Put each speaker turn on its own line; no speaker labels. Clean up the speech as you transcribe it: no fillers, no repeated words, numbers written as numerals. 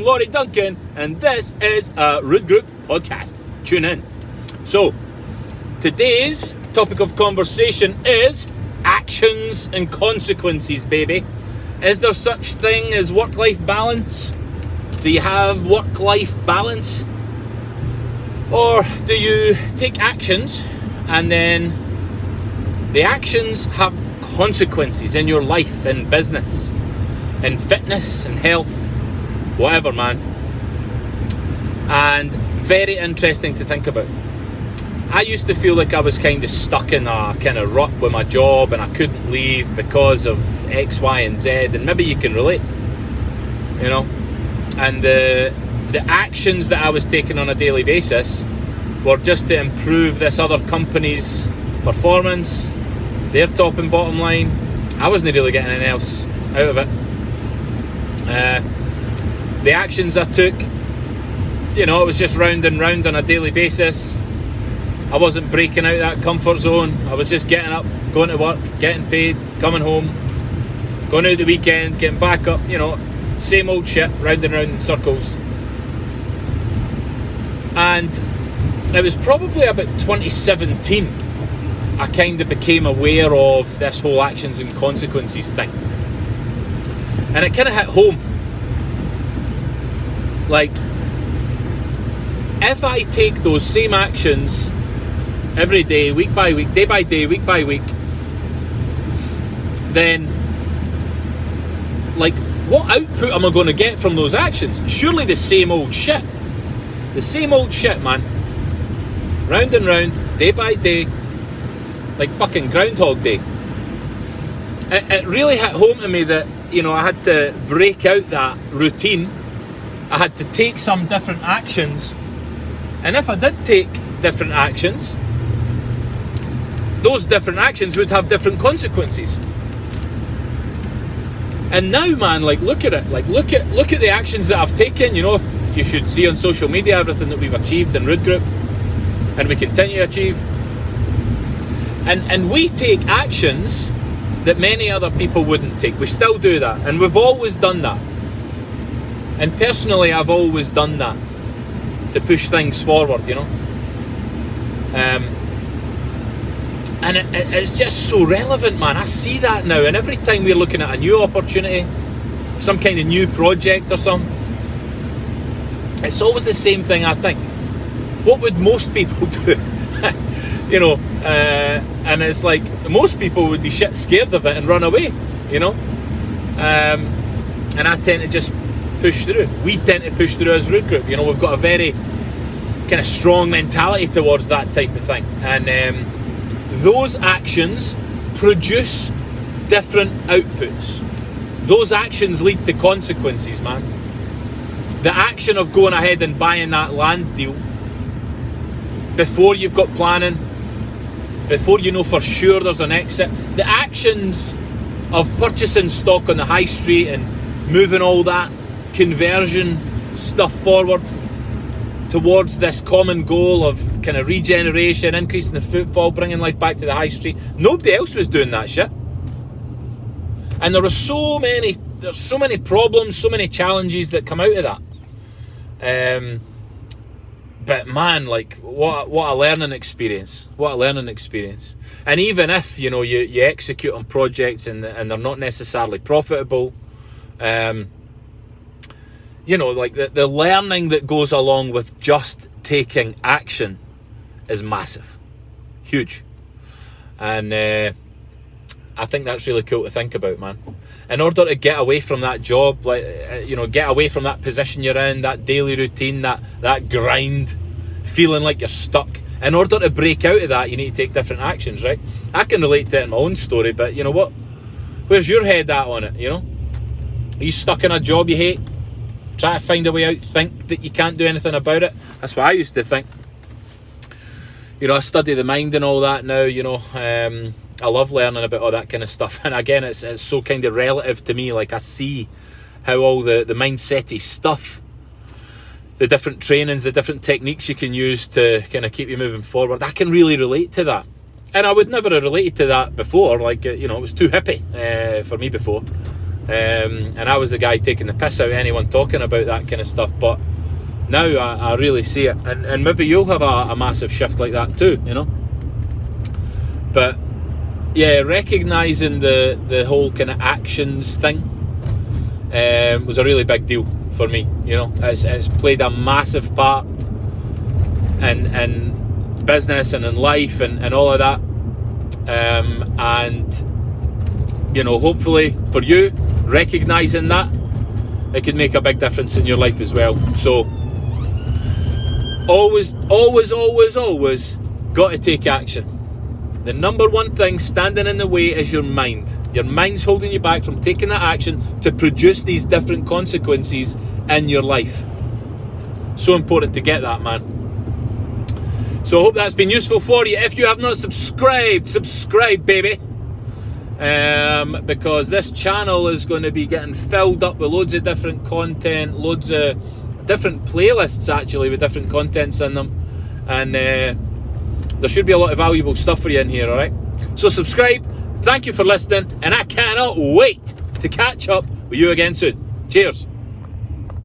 Laurie Duncan, and this is a Root Group podcast. Tune in. So, today's topic of conversation is actions and consequences, baby. Is there such thing as work-life balance? Do you have work-life balance? Or do you take actions and then the actions have consequences in your life, in business, in fitness, in health, whatever, man? And very interesting to think about. I used to feel like I was kind of stuck in a kind of rut with my job and I couldn't leave because of X, Y, and Z, and maybe you can relate, you know. And the actions that I was taking on a daily basis were just to improve this other company's performance, their top and bottom line. I wasn't really getting anything else out of it. The actions I took, you know, it was just round and round on a daily basis. I wasn't breaking out that comfort zone. I was just getting up, going to work, getting paid, coming home, going out the weekend, getting back up, you know, same old shit, round and round in circles. And it was probably about 2017 I kind of became aware of this whole actions and consequences thing. And it kind of hit home. Like, if I take those same actions every day, week by week, day by day, week by week, then, like, what output am I going to get from those actions? Surely the same old shit. The same old shit, man. Round and round, day by day, like fucking Groundhog Day. It really hit home to me that, you know, I had to break out that routine. I had to take some different actions. And if I did take different actions, those different actions would have different consequences. And now, man, like, look at it. Like, look at the actions that I've taken. You know, if you should see on social media everything that we've achieved in Root Group, and we continue to achieve. And we take actions that many other people wouldn't take. We still do that, and we've always done that. And personally, I've always done that to push things forward, you know. And it's just so relevant, man. I see that now, and every time we're looking at a new opportunity, some kind of new project or something, it's always the same thing. I think, what would most people do? You know, and it's like most people would be shit scared of it and run away, you know. And I tend to just push through. We tend to push through as Root Group. You know, we've got a very kind of strong mentality towards that type of thing, and those actions produce different outputs. Those actions lead to consequences, man. The action of going ahead and buying that land deal before you've got planning, before you know for sure there's an exit, the actions of purchasing stock on the high street and moving all that conversion stuff forward towards this common goal of kind of regeneration, increasing the footfall, bringing life back to the high street. Nobody else was doing that shit. And there's so many problems, so many challenges that come out of that. But man, like, what a learning experience. What a learning experience. And even if, you know, you execute on projects and they're not necessarily profitable, you know, like the learning that goes along with just taking action is massive. Huge. And I think that's really cool to think about, man. In order to get away from that job, like, you know, get away from that position you're in, that daily routine, that grind, feeling like you're stuck. In order to break out of that, you need to take different actions, right? I can relate to it in my own story, but you know what? Where's your head at on it, you know? Are you stuck in a job you hate? Try to find a way out, think that you can't do anything about it. That's what I used to think. You know, I study the mind and all that now, you know. I love learning about all that kind of stuff. And again, it's so kind of relative to me. Like, I see how all the mindset-y stuff, the different trainings, the different techniques you can use to kind of keep you moving forward. I can really relate to that. And I would never have related to that before. Like, you know, it was too hippie for me before. And I was the guy taking the piss out of anyone talking about that kind of stuff. But now I really see it, and maybe you'll have a massive shift like that too, you know. But yeah, recognising the whole kind of actions thing was a really big deal for me, you know. It's played a massive part in business and in life and all of that, and you know, hopefully for you, recognising that, it could make a big difference in your life as well. So always got to take action. The number one thing standing in the way is your mind. Your mind's holding you back from taking that action to produce these different consequences in your life. So important to get that, man. So I hope that's been useful for you. If you have not subscribed, subscribe, baby. Because this channel is going to be getting filled up with loads of different content, loads of different playlists actually with different contents in them, and there should be a lot of valuable stuff for you in here. Alright, so subscribe, thank you for listening, and I cannot wait to catch up with you again soon. Cheers.